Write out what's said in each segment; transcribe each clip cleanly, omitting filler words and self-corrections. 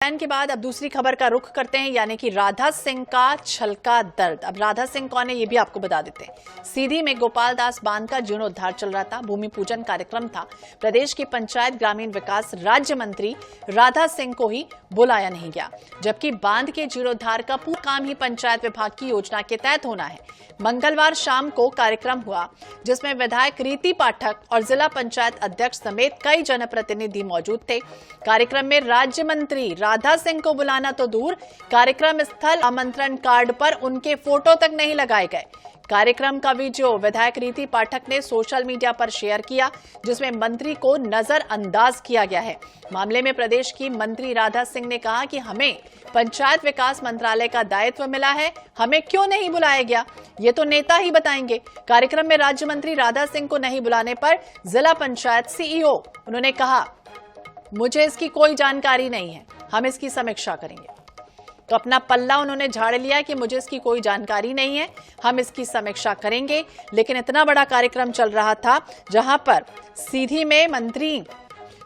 के बाद अब दूसरी खबर का रुख करते हैं, यानी कि राधा सिंह का छलका दर्द। अब राधा सिंह कौन है ये भी आपको बता देते हैं। सीधी में गोपाल दास बांध का जीर्णोद्धार चल रहा था, भूमि पूजन कार्यक्रम था। प्रदेश की पंचायत ग्रामीण विकास राज्य मंत्री राधा सिंह को ही बुलाया नहीं गया, जबकि बांध के जीर्णोद्धार का पूरा काम ही पंचायत विभाग की योजना के तहत होना है। मंगलवार शाम को कार्यक्रम हुआ, जिसमें विधायक रीति पाठक और जिला पंचायत अध्यक्ष समेत कई जनप्रतिनिधि मौजूद थे। कार्यक्रम में राज्य मंत्री राधा सिंह को बुलाना तो दूर, कार्यक्रम स्थल आमंत्रण कार्ड पर उनके फोटो तक नहीं लगाए गए। कार्यक्रम का वीडियो विधायक रीति पाठक ने सोशल मीडिया पर शेयर किया, जिसमें मंत्री को नजरअंदाज किया गया है। मामले में प्रदेश की मंत्री राधा सिंह ने कहा कि हमें पंचायत विकास मंत्रालय का दायित्व मिला है, हमें क्यों नहीं बुलाया गया ये तो नेता ही बताएंगे। कार्यक्रम में राज्य मंत्री राधा सिंह को नहीं बुलाने पर जिला पंचायत सीईओ उन्होंने कहा, मुझे इसकी कोई जानकारी नहीं है, हम इसकी समीक्षा करेंगे। तो अपना पल्ला उन्होंने झाड़ लिया कि मुझे इसकी कोई जानकारी नहीं है, हम इसकी समीक्षा करेंगे। लेकिन इतना बड़ा कार्यक्रम चल रहा था जहां पर सीधी में मंत्री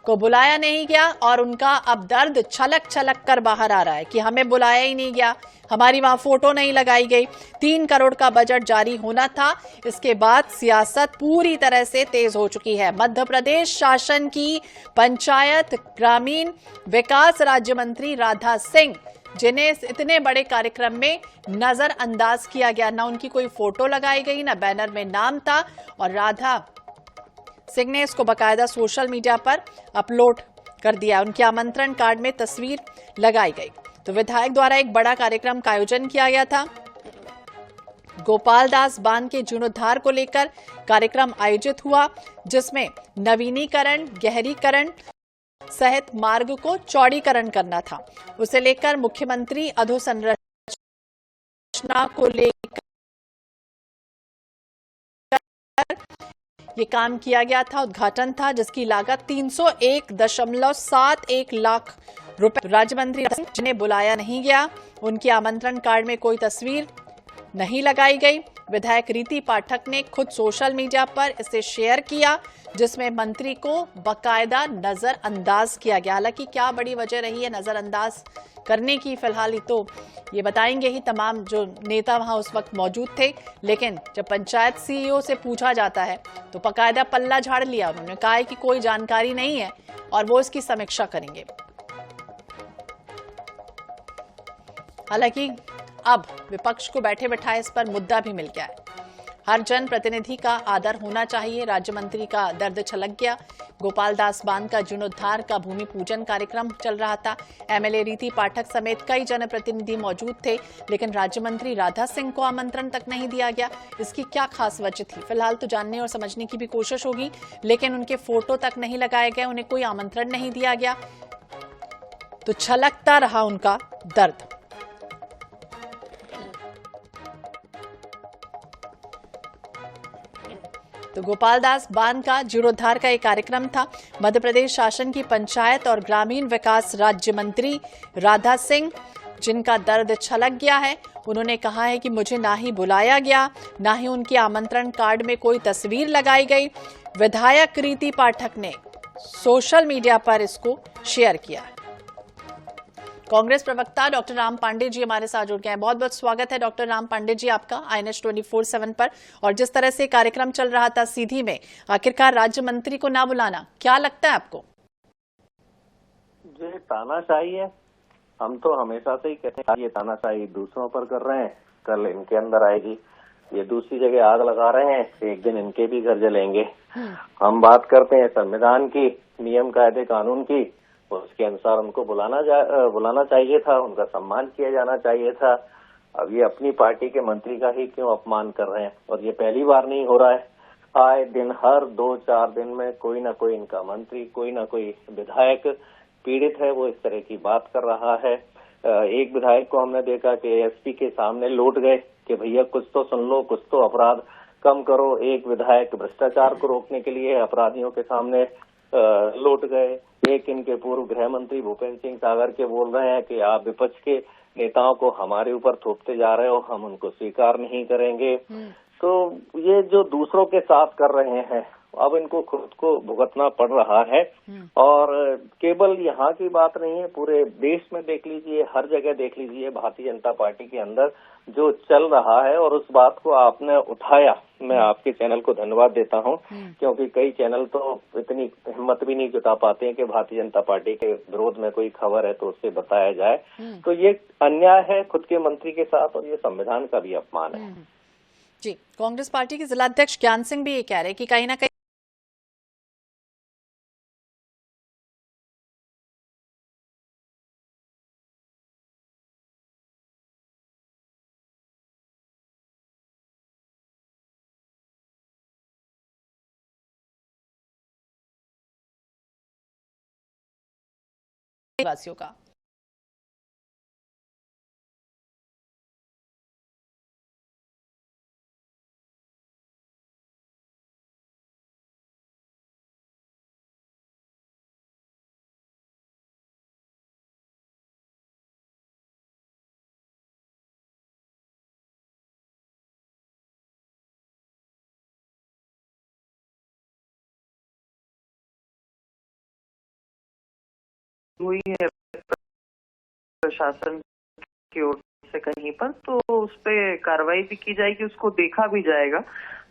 को बुलाया नहीं गया और उनका अब दर्द छलक छलक कर बाहर आ रहा है कि हमें बुलाया ही नहीं गया, हमारी वहां फोटो नहीं लगाई गई। 3 करोड़ का बजट जारी होना था। इसके बाद सियासत पूरी तरह से तेज हो चुकी है। मध्य प्रदेश शासन की पंचायत ग्रामीण विकास राज्य मंत्री राधा सिंह, जिन्हें इतने बड़े कार्यक्रम में नजरअंदाज किया गया, ना उनकी कोई फोटो लगाई गई, ना बैनर में नाम था, और राधा सिंह ने इसको बकायदा सोशल मीडिया पर अपलोड कर दिया। उनके आमंत्रण कार्ड में तस्वीर लगाई गई। तो विधायक द्वारा एक बड़ा कार्यक्रम का आयोजन किया गया था। गोपाल दास बांध के जीर्णोद्धार को लेकर कार्यक्रम आयोजित हुआ, जिसमें नवीनीकरण, गहरीकरण सहित मार्ग को चौड़ीकरण करना था। उसे लेकर मुख्यमंत्री अधोसंरचना को लेकर ये काम किया गया था। उद्घाटन था, जिसकी लागत 301.71 लाख रुपए। राज्य मंत्री जिन्हें बुलाया नहीं गया, उनके आमंत्रण कार्ड में कोई तस्वीर नहीं लगाई गई। विधायक रीति पाठक ने खुद सोशल मीडिया पर इसे शेयर किया, जिसमें मंत्री को बकायदा नजरअंदाज किया गया। हालांकि क्या बड़ी वजह रही है नजरअंदाज करने की, फिलहाल तो ये बताएंगे ही तमाम जो नेता वहां उस वक्त मौजूद थे। लेकिन जब पंचायत सीईओ से पूछा जाता है तो बकायदा पल्ला झाड़ लिया। उन्होंने कहा है कि कोई जानकारी नहीं है और वो इसकी समीक्षा करेंगे। हालांकि अब विपक्ष को बैठे बैठाए इस पर मुद्दा भी मिल गया है। हर जन प्रतिनिधि का आदर होना चाहिए। राज्य मंत्री का दर्द छलक गया। गोपाल दास बांध का जीर्णोद्धार का भूमि पूजन कार्यक्रम चल रहा था। एमएलए रीति पाठक समेत कई जनप्रतिनिधि मौजूद थे, लेकिन राज्य मंत्री राधा सिंह को आमंत्रण तक नहीं दिया गया। इसकी क्या खास वजह थी, फिलहाल तो जानने और समझने की भी कोशिश होगी। लेकिन उनके फोटो तक नहीं लगाए गए, उन्हें कोई आमंत्रण नहीं दिया गया, तो छलकता रहा उनका दर्द। तो गोपाल दास बांध का जीर्णोद्धार का एक कार्यक्रम था। मध्य प्रदेश शासन की पंचायत और ग्रामीण विकास राज्य मंत्री राधा सिंह, जिनका दर्द छलक गया है, उन्होंने कहा है कि मुझे ना ही बुलाया गया, ना ही उनके आमंत्रण कार्ड में कोई तस्वीर लगाई गई। विधायक रीति पाठक ने सोशल मीडिया पर इसको शेयर किया। कांग्रेस प्रवक्ता डॉक्टर राम पांडे जी हमारे साथ जुड़ गए हैं। बहुत बहुत स्वागत है डॉक्टर राम पांडे जी आपका INS 24/7 पर। और जिस तरह से कार्यक्रम चल रहा था सीधी में, आखिरकार राज्य मंत्री को ना बुलाना, क्या लगता है आपको? ये तानाशाही है। हम तो हमेशा से ही कहते हैं ये तानाशाही दूसरों पर कर रहे हैं, कल इनके अंदर आएगी। ये दूसरी जगह आग लगा रहे हैं, एक दिन इनके भी घर जलेंगे। हम बात करते हैं संविधान की, नियम कायदे कानून की, उसके अनुसार उनको बुलाना चाहिए था, उनका सम्मान किया जाना चाहिए था। अब ये अपनी पार्टी के मंत्री का ही क्यों अपमान कर रहे हैं? और ये पहली बार नहीं हो रहा है, आए दिन हर 2-4 दिन में कोई ना कोई इनका मंत्री, कोई ना कोई विधायक पीड़ित है, वो इस तरह की बात कर रहा है। एक विधायक को हमने देखा कि एसपी के सामने लौट गए कि भैया कुछ तो सुन लो, कुछ तो अपराध कम करो। एक विधायक भ्रष्टाचार को रोकने के लिए अपराधियों के सामने लौट गए। एक इनके पूर्व गृह मंत्री भूपेंद्र सिंह सागर के बोल रहे हैं कि आप विपक्ष के नेताओं को हमारे ऊपर थोपते जा रहे हो, हम उनको स्वीकार नहीं करेंगे। तो ये जो दूसरों के साथ कर रहे हैं अब इनको खुद को भुगतना पड़ रहा है। और केवल यहाँ की बात नहीं है, पूरे देश में देख लीजिए, हर जगह देख लीजिए, भारतीय जनता पार्टी के अंदर जो चल रहा है, और उस बात को आपने उठाया, मैं आपके चैनल को धन्यवाद देता हूँ, क्योंकि कई चैनल तो इतनी हिम्मत भी नहीं जुटा पाते हैं कि भारतीय जनता पार्टी के विरोध में कोई खबर है तो उससे बताया जाए। तो ये अन्याय है खुद के मंत्री के साथ, और ये संविधान का भी अपमान है। जी, कांग्रेस पार्टी के जिलाध्यक्ष ज्ञान सिंह भी ये कह रहे हैं कि कहीं ना कहीं वासियों का हुई है प्रशासन की ओर से कहीं पर, तो उस पे कार्रवाई भी की जाएगी, उसको देखा भी जाएगा।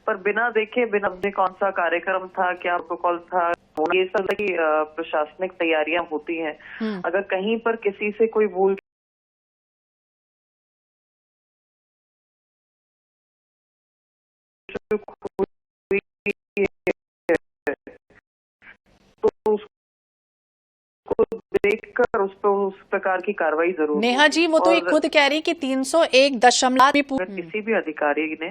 पर बिना देखे, बिना अपने कौन सा कार्यक्रम था, क्या प्रोटोकॉल था, ये सब की प्रशासनिक तैयारियां होती हैं। अगर कहीं पर किसी से कोई भूल हुई तो उसको देखकर उस पर उस प्रकार की कार्रवाई जरूर। नेहा जी, वो तो ये खुद कह रही कि 301 किसी भी अधिकारी ने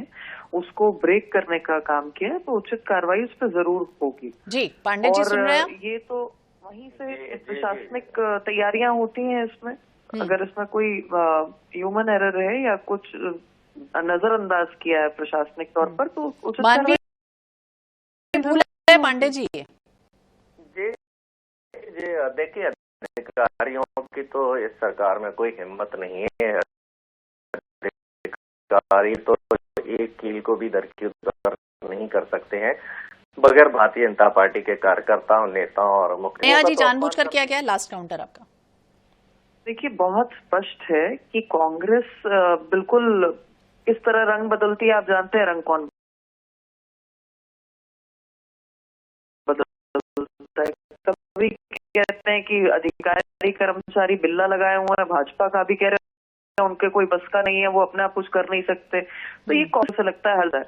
उसको ब्रेक करने का काम किया तो उचित कार्रवाई उस पर जरूर होगी। जी, पांडे जी सुन रहे हैं? ये तो वहीं से प्रशासनिक तैयारियां होती हैं इसमें। अगर इसमें कोई ह्यूमन एरर है या कुछ नजरअंदाज किया है प्रशासनिक तौर पर, तो उचित कार्रवाई भूल है। पांडे जी, देखिए, अधिकारियों की तो इस सरकार में कोई हिम्मत नहीं है। अधिकारी तो एक कील को भी दरकिनार नहीं कर सकते हैं बगैर भारतीय जनता पार्टी के कार्यकर्ताओं, नेताओं और मुख्य। नेहा जी, जानबूझकर किया गया? लास्ट काउंटर आपका। देखिए, बहुत स्पष्ट है कि कांग्रेस बिल्कुल किस तरह रंग बदलती है। आप जानते हैं रंग कौन बदलता है। कभी कहते हैं कि अधिकारी कर्मचारी बिल्ला लगाए हुए हैं, भाजपा का भी कह रहे हैं उनके कोई बस का नहीं है, वो अपने आप कुछ कर नहीं सकते। तो ये कौन सा लगता है हल है,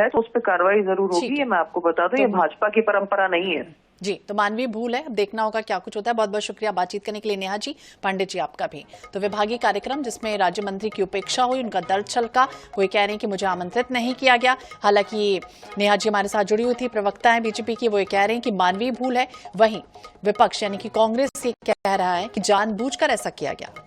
तो उस पर कार्रवाई जरूर होगी। ये मैं आपको बता दूं, ये भाजपा की परंपरा नहीं है। जी, तो मानवीय भूल है, अब देखना होगा क्या कुछ होता है। बहुत बहुत शुक्रिया बातचीत करने के लिए नेहा जी। पांडे जी, आपका भी। तो विभागीय कार्यक्रम जिसमें राज्य मंत्री की उपेक्षा हुई, उनका दर्द छलका, वो कह रहे हैं कि मुझे आमंत्रित नहीं किया गया। हालांकि नेहा जी हमारे साथ जुड़ी हुई थी, प्रवक्ता है बीजेपी की, वो कह रहे हैं कि मानवीय भूल है। वहीं विपक्ष यानी कि कांग्रेस ये कह रहा है कि जानबूझकर ऐसा किया गया।